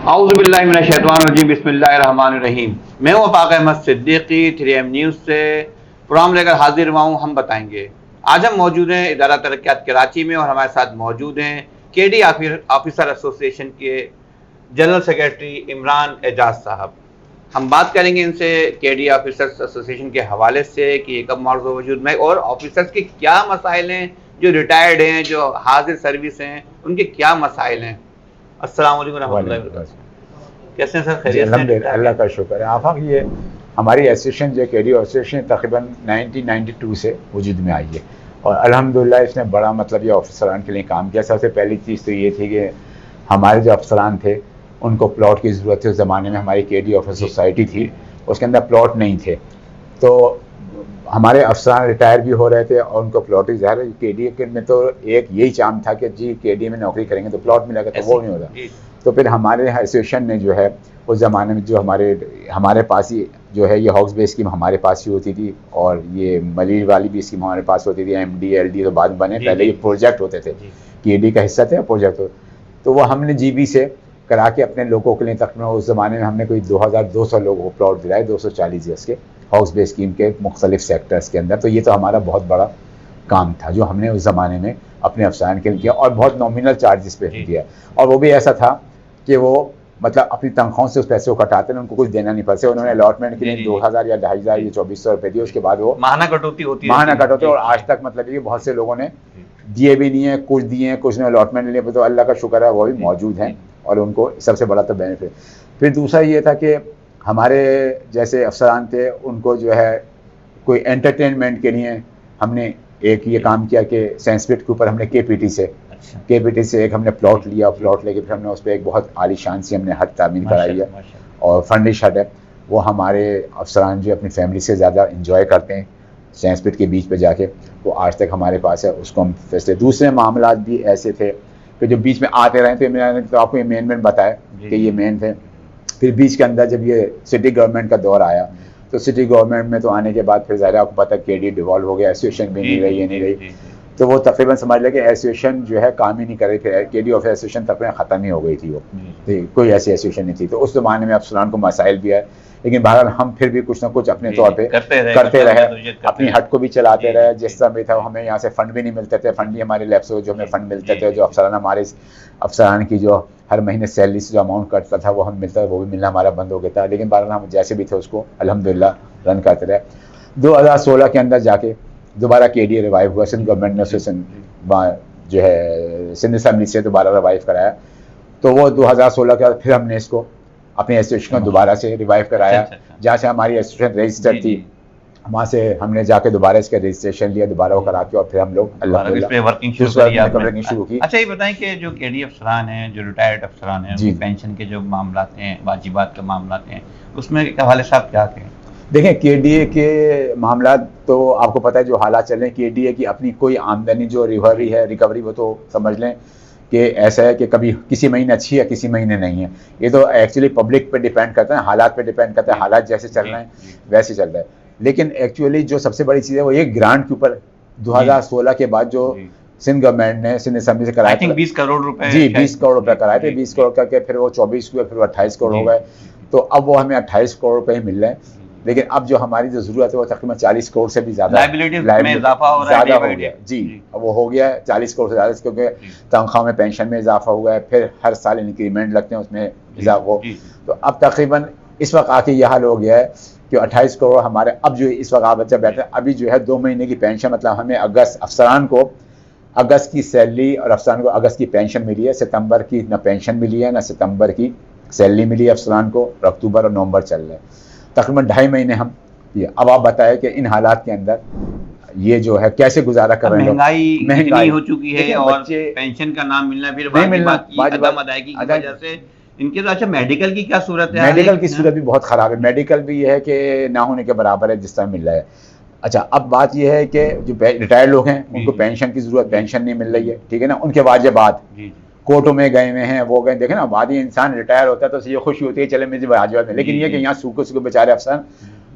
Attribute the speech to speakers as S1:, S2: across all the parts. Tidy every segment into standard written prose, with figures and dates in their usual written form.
S1: औज़ुबिल्लाहिमिनश्शैतानिर्रजीम बिस्मिल्लाहिर्रहमानिर्रहीम। मैं हूँ अफ़ाक अहमद सिद्दीकी 3M न्यूज़ से प्रोग्राम लेकर हाजिर हुआ हूँ। हम बताएंगे। आज हम मौजूद हैं इदारा तरक्यात कराची में और हमारे साथ मौजूद हैं केडी ऑफिसर एसोसिएशन के जनरल सेक्रेटरी इमरान एजाज साहब। हम बात करेंगे इनसे केडी ऑफिसर्स एसोसिएशन के हवाले से कि ये कब मौजूद वजूद में और ऑफिसर्स के क्या मसाइल हैं, जो रिटायर्ड हैं, जो हाजिर सर्विस हैं, उनके क्या मसाइल हैं। अस्सलाम वालेकुम रहमतुल्लाहि व बरकातहू। कैसे हैं सर? खैरियत से?
S2: अल्लाह का शुक्र है। आफाक, ये हमारी एसोसिएशन जो केडी एसोसिएशन तकरीबन 1992 से वजूद में आई है और अल्हम्दुलिल्लाह इसने बड़ा मतलब ये अफसरान के लिए काम किया। सबसे पहली चीज़ तो ये थी कि हमारे जो अफसरान थे उनको प्लॉट की ज़रूरत थी। उस ज़माने में हमारी केडी ऑफिस सोसाइटी थी, उसके अंदर प्लॉट नहीं थे, तो हमारे अफसरान रिटायर भी हो रहे थे और उनको प्लॉट ही ज़ाहिर है केडी में तो एक यही चाम था कि जी केडी में नौकरी करेंगे तो प्लॉट मिलेगा, तो वो नहीं होता। तो फिर हमारे एसोसिएशन ने जो है उस ज़माने में जो हमारे पास ही जो है ये हॉक्स बेस स्कीम हमारे पास ही होती थी और ये मलीर वाली भी स्कीम हमारे पास होती थी। MD LD तो बाद में बने, पहले ये प्रोजेक्ट होते थे, केडी का हिस्सा थे प्रोजेक्ट तो वो हमने GB से करा के अपने लोगों के लिए तकरीबन उस ज़माने में हमने कोई 2200 लोगों को प्लॉट दिलाए, 240 गज के हाउस बेस स्कीम के मुख्तलिफ सेक्टर्स के अंदर। तो ये तो हमारा बहुत बड़ा काम था जो हमने उस ज़माने में अपने अफसरान के लिए किया और बहुत नॉमिनल चार्जेस पे किया। और वो भी ऐसा था कि वो मतलब अपनी तनख्वाहों से उस पैसे को कटाते हैं, उनको कुछ देना नहीं पड़ता। उन्होंने अलॉटमेंट के लिए 2000 या 2500 या 2400 रुपये दिए, उसके बाद वो
S1: महाना कटौती होती है।
S2: और आज तक मतलब ये बहुत से लोगों ने दिए भी नहीं है, कुछ दिए हैं, कुछ ने अलॉटमेंट लिए, तो अल्लाह का शुक्र है वो भी मौजूद हैं और उनको सबसे बड़ा तो बेनिफिट। फिर दूसरा ये था कि हमारे जैसे अफसरान थे उनको जो है कोई एंटरटेनमेंट के लिए हमने एक ये काम किया कि सैंसक्रिट के ऊपर हमने KPT से एक हमने प्लॉट लिया, प्लॉट लेके फिर हमने उस पर एक बहुत आलीशान सी हमने हट तामीर कराई है और फर्निश हट है। वो हमारे अफसरान जो अपनी फैमिली से ज़्यादा इंजॉय करते हैं सैंसक्रिट के बीच पे जाके, वो आज तक हमारे पास है, उसको हम फैसले। दूसरे मामला भी ऐसे थे कि जो बीच में आते रहे थे, मैंने तो आपको ये मेन बताया कि ये मेन थे। फिर बीच के अंदर जब ये सिटी गवर्नमेंट का दौर आया तो सिटी गवर्नमेंट में तो आने के बाद फिर ज़्यादा आपको पता है केडी डिवॉल्व हो गया, एसोसिएशन भी नहीं रही, ये नहीं रही, तो वो तकरीबन समझ लें कि एसोसिएशन जो है काम ही नहीं कर रही थी। केडी ऑफ एसोसिएशन तकरीबन ख़त्म ही हो गई थी, वो कोई ऐसी एसोसिएशन नहीं थी। तो उस ज़माने में अफसरान को मसाइल भी है, लेकिन बहरहाल हम फिर भी कुछ ना कुछ अपने तौर पे करते रहे, अपनी हट को भी चलाते रहे। जिस तरह भी था हमें यहाँ से फ़ंड भी नहीं मिलते थे, फ़ंड भी हमारे लैब से जो हमें फ़ंड मिलते थे, जो अफसरान की जो हर महीने सैलरी से जो अमाउंट कटता था वो हमें मिलता था, वो भी मिलना हमारा बंद हो गया था। लेकिन बहरहाल हम जैसे भी थे उसको अल्हम्दुलिल्लाह रन करते रहे। 2016 के अंदर जाके दोबारा केडी रिवाइव हुआ, सिंध गवर्नमेंट ने एसोसिएशन जो है सिंध असम्बली से दोबारा रिवाइव कराया। तो वो 2016 के बाद फिर हमने इसको अपने एसोसिएशन को दोबारा से रिवाइव कराया। जहाँ से हमारी एसोसिएशन रजिस्टर्ड थी वहाँ से हमने जाके दोबारा इसका रजिस्ट्रेशन लिया, दोबारा वो करा के और फिर हम लोग
S1: वर्किंग शुरू की। अच्छा, ये बताएं कि जो केडी अफसरान हैं, जो रिटायर्ड अफसरान हैं, पेंशन के जो मामला हैं, वाजिबात के मामला हैं, उसमें हवाले साहब क्या कहें?
S2: देखें, KDA के मामला तो आपको पता है जो हालात चल रहे हैं। KDA की अपनी कोई आमदनी जो रिकवरी वो तो समझ लें कि ऐसा है कि कभी किसी महीने अच्छी है, किसी महीने नहीं है। ये तो एक्चुअली पब्लिक पे डिपेंड करता है, हालात पे डिपेंड करता है, हालात जैसे चल रहे हैं वैसे चल रहा है। लेकिन एक्चुअली जो सबसे बड़ी चीज़ है वो ये ग्रांट के ऊपर 2016 के बाद जो सिंध गवर्नमेंट ने सिंध असम्बली से कराया था
S1: 20 करोड़ रुपए,
S2: 20 करोड़ रुपए कराए थे। 20 करोड़ करके फिर वो 24 हुए, फिर वो 28 करोड़ हो गए। तो अब वो हमें 28 करोड़ रुपए ही मिल रहे हैं। लेकिन अब जो हमारी जो जरूरत है वो तकरीबन 40 करोड़ से भी ज़्यादा
S1: ज़्यादा हो गया
S2: जी। अब वो हो गया है 40 करोड़ से ज़्यादा, क्योंकि तनख्वाह में पेंशन में इजाफा हुआ है, फिर हर साल इंक्रीमेंट लगते हैं उसमें इजाफा हो। तो अब तकरीबन इस वक्त आके यह हाल हो गया है कि 28 करोड़ हमारे अब जो इस वक्त आप बच्चा बैठे अभी जो है 2 महीने की पेंशन, मतलब हमें अफसरान को अगस्त की सैलरी और अफसरान को अगस्त की पेंशन मिली है, सितंबर की ना पेंशन मिली है ना सितंबर की सैलरी मिली है अफसरान को, और अक्टूबर और नवंबर चल रहे हैं, तकरीबन 2.5 महीने हम ये। अब आप बताएं कि इन हालात के अंदर ये जो है कैसे गुजारा कर रहे हैं।
S1: महंगाई हो चुकी है और पेंशन का नाम मिलना, फिर अदायगी की वजह से इनके। तो अच्छा, मेडिकल की क्या सूरत है?
S2: मेडिकल की सूरत भी बहुत ख़राब है। मेडिकल भी ये है कि ना होने के बराबर है जिस तरह मिल रहा है। अच्छा, अब बात यह है कि जो रिटायर्ड लोग हैं उनको पेंशन की ज़रूरत, पेंशन नहीं मिल रही है, ठीक है ना। उनके वाजिबात कोर्टों में गए हुए हैं, वो गए, देखें ना, बाद इंसान रिटायर होता है तो ये खुशी होती है चले मुझे वाजिबात में। लेकिन ये कि यहाँ सूखे सूखे बेचारे अफसर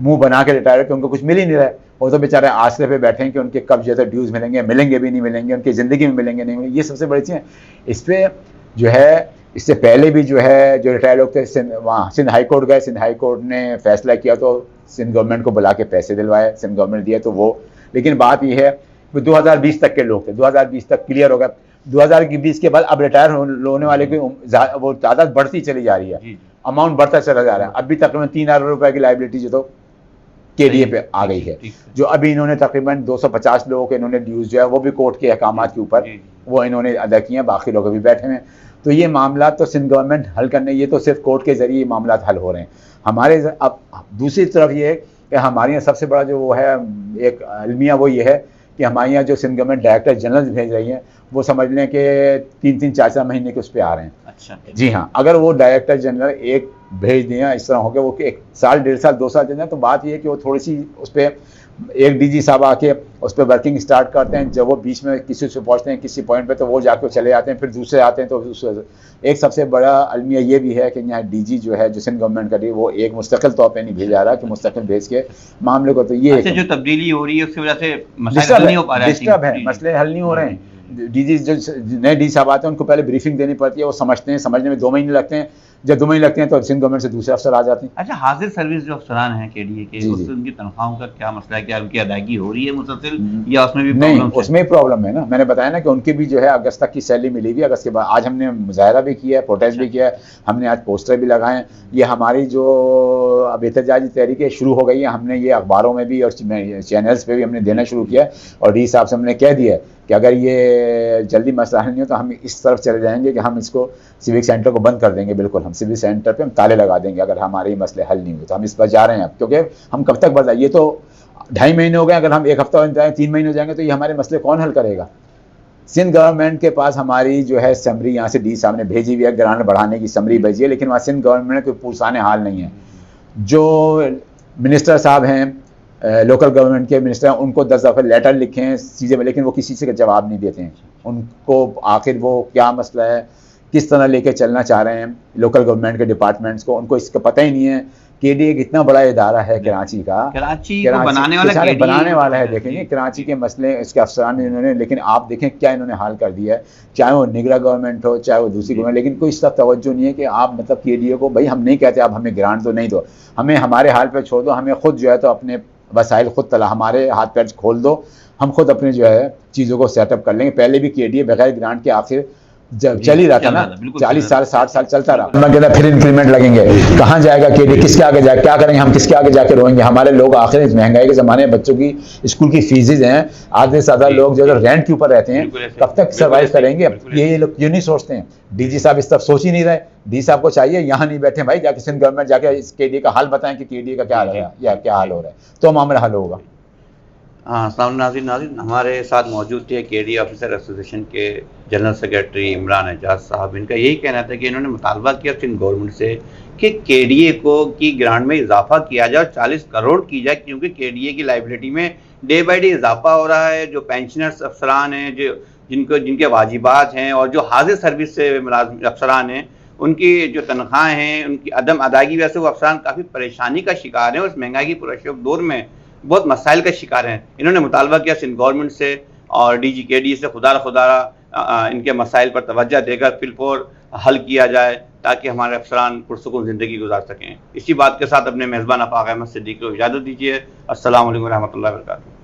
S2: मुंह बना के रिटायर होकर उनको कुछ मिल ही नहीं रहा है। वो तो बेचारे आसरे पे बैठे हैं कि उनके कब जो है ड्यूज़ मिलेंगे भी नहीं मिलेंगे, उनकी ज़िंदगी में मिलेंगे नहीं मिलेंगे। ये सबसे बड़ी चीज़ है। इस पर जो है इससे पहले भी जो है जो रिटायर लोग थे वहाँ सिंध हाई कोर्ट गए, सिंध हाई कोर्ट ने फैसला किया तो सिंध गवर्नमेंट को बुला के पैसे दिलवाए, सिंध गवर्नमेंट दिए तो वो, लेकिन बात ये है कि 2020 तक के लोग थे, 2020 तक क्लियर हो गया। 2020 के बाद अब रिटायर होने वाले की वो तादाद बढ़ती चली जा रही है, अमाउंट बढ़ता चला जा रहा है। अभी तकरीबन 3 अरब रुपए की लाइबिलिटी जो तो केडीए पे आ गई है, जो अभी इन्होंने तकरीबन 250 लोगों के इन्होंने ड्यूज जो है वो भी कोर्ट के अहकामात के ऊपर वो इन्होंने अदा किए हैं, बाकी लोग अभी बैठे हैं। तो ये मामला तो सिंध गवर्नमेंट हल करने, ये तो सिर्फ कोर्ट के जरिए मामला हल हो रहे हैं हमारे। अब दूसरी तरफ ये है कि हमारे यहाँ सबसे बड़ा जो वो है एक अलमिया वो ये है कि हमारे यहाँ जो सिंध गवर्नमेंट डायरेक्टर जनरल भेज रही है वो समझ लें कि 3-3, 4-4 महीने के उस पर आ रहे हैं।
S1: अच्छा
S2: जी हाँ, अगर वो डायरेक्टर जनरल एक भेज दिया इस तरह हो गया वो 1 साल, 1.5 साल, 2 साल देना, तो बात ये है कि वो थोड़ी सी उस पर एक डीजी साहब आके उस पर वर्किंग स्टार्ट करते हैं। जब वो बीच में किसी से पहुंचते हैं किसी पॉइंट पे तो वो जाके चले जाते हैं, फिर दूसरे आते हैं। तो एक सबसे बड़ा अलमिया ये भी है कि यहाँ डीजी जो है जो सिंध गवर्नमेंट करी वो एक मुस्तकिल तौर पे नहीं भेजा रहा कि मुस्तकिल भेज के मामले को, तो ये
S1: अच्छा, जो तब्दीली हो रही है उसकी वजह से मसले हल नहीं हो पा रहे हैं,
S2: डिस्टर्ब है, मसले हल नहीं हो रहे हैं। डीजी जो नए डी साहब आते हैं उनको पहले ब्रीफिंग देनी पड़ती है, वो समझते हैं, समझने में 2 महीने लगते हैं, जब 2 महीने लगते हैं तो सिंध गवर्नमेंट से दूसरे अफसर आ जाते हैं।
S1: अच्छा, हाजिर सर्विस जो अफसरान हैं केडीए के, उससे उनकी तनख्वाहों का क्या मसला है? क्या उनकी अदायगी हो रही है मुसलसल या उसमें भी
S2: नहीं?
S1: प्रॉब्लम?
S2: उसमें प्रॉब्लम है ना, मैंने बताया ना कि उनकी भी जो है अगस्त तक की सैलरी मिली हुई है। अगस्त के बाद आज हमने मुजाहरा भी किया है, प्रोटेस्ट भी किया है, हमने आज पोस्टर भी लगाए हैं। ये हमारी जो अब एहतजाजी तहरीकें शुरू हो गई है, हमने ये अखबारों में भी और चैनल्स पे भी हमने देना शुरू किया है। और डी साहब से हमने कह दिया है कि अगर ये जल्दी मसला हल नहीं हो तो हम इस तरफ चले जाएंगे कि हम इसको सिविक सेंटर को बंद कर देंगे। बिल्कुल, हम सिविक सेंटर पे हम ताले लगा देंगे अगर हमारे मसले हल नहीं हुए तो। हम इस पर जा रहे हैं अब, क्योंकि हम कब तक बर्दाश्त, ये तो 2.5 महीने हो गए, अगर हम 1 हफ्ता हो जाए 3 महीने हो जाएंगे तो ये हमारे मसले कौन हल करेगा? सिंध गवर्नमेंट के पास हमारी जो है समरी यहाँ से डी साहब ने भेजी हुई है, ग्रांट बढ़ाने की समरी भेजी है, लेकिन वहाँ सिंध गवर्नमेंट कोई पुरसाने हाल नहीं है। जो मिनिस्टर साहब हैं लोकल गवर्नमेंट के मिनिस्टर हैं, उनको 10 दफ़े लेटर लिखे हैं चीज़ें में, लेकिन वो किसी से जवाब नहीं देते हैं। उनको आखिर वो क्या मसला है, किस तरह लेके चलना चाह रहे हैं लोकल गवर्नमेंट के डिपार्टमेंट्स को, उनको इसका पता ही नहीं है। केडीए एक इतना बड़ा इदारा है कराची का,
S1: कराची बनाने वाला
S2: है। देखेंगे कराची के मसले इसके अफसरान इन्होंने, लेकिन आप देखें क्या इन्होंने हाल कर दिया है, चाहे वो निगरा गवर्नमेंट हो चाहे वो दूसरी गवर्नमेंट, लेकिन कोई इस तरफ तवज्जो नहीं है कि आप मतलब केडीए को, भाई हम नहीं कहते आप हमें ग्रांट दो, नहीं दो, हमें हमारे हाल पे छोड़ दो, हमें खुद जो है तो अपने वसाइल खुद तला, हमारे हाथ पैर खोल दो, हम खुद अपने जो है चीज़ों को सेटअप कर लेंगे। पहले भी केडीए बगैर ग्रांट के आखिर जब चल ही रहा था ना, 40 साल 60 साल चलता रहा। मैं कहता फिर इंक्रीमेंट लगेंगे, कहाँ जाएगा केडीए, किसके आगे जाए, क्या करेंगे हम, किसके आगे जाके रोएंगे? हमारे लोग आखिर इस महंगाई के ज़माने में बच्चों की स्कूल की फीसेज हैं, आधे से ज़्यादा लोग जो रेंट के ऊपर रहते हैं, कब तक सर्वाइव करेंगे? ये लोग क्यों नहीं सोचते हैं? डीजी साहब इस तरफ सोच ही नहीं रहे। डी साहब को चाहिए यहाँ नहीं बैठे भाई, जाके सिंध गवर्नमेंट जाके इस केडीए का हाल बताएं कि केडीए का क्या हाल है या क्या हाल हो रहा है, तो मामला हल होगा।
S1: हाँ, अस्सलाम नाज़रीन, हमारे साथ मौजूद थे केडीए ऑफिसर एसोसिएशन के जनरल सेक्रेटरी इमरान एजाज साहब। इनका यही कहना था कि इन्होंने मुतालबा किया सिंध गवर्नमेंट से कि केडीए को की ग्रांट में इजाफा किया जाए और 40 करोड़ की जाए, क्योंकि केडीए की लाइबिलिटी में डे बाई डे इजाफा हो रहा है। जो पेंशनर्स अफसरान हैं, जो जिनके वाजिबात हैं, और जो हाजिर सर्विस से अफसरान हैं, उनकी जो तनख्वाहें हैं, उनकी अदम अदायगी की वजह से वो अफसरान काफ़ी परेशानी का शिकार हैं और इस महंगाई की पुरशोक दौर में बहुत मसाइल का शिकार हैं। इन्होंने मुतालबा किया सिंध गवर्नमेंट से और डीजी केडीए से खुदारा इनके मसाइल पर तवज्जो देकर फिलफौर हल किया जाए, ताकि हमारे अफसरान पुरसुकून ज़िंदगी गुजार सकें। इसी बात के साथ अपने मेज़बान आफाक अहमद सिद्दीकी को इजाज़त दीजिए। अस्सलाम वालेकुम रहमतुल्लाहि व बरकातुहू।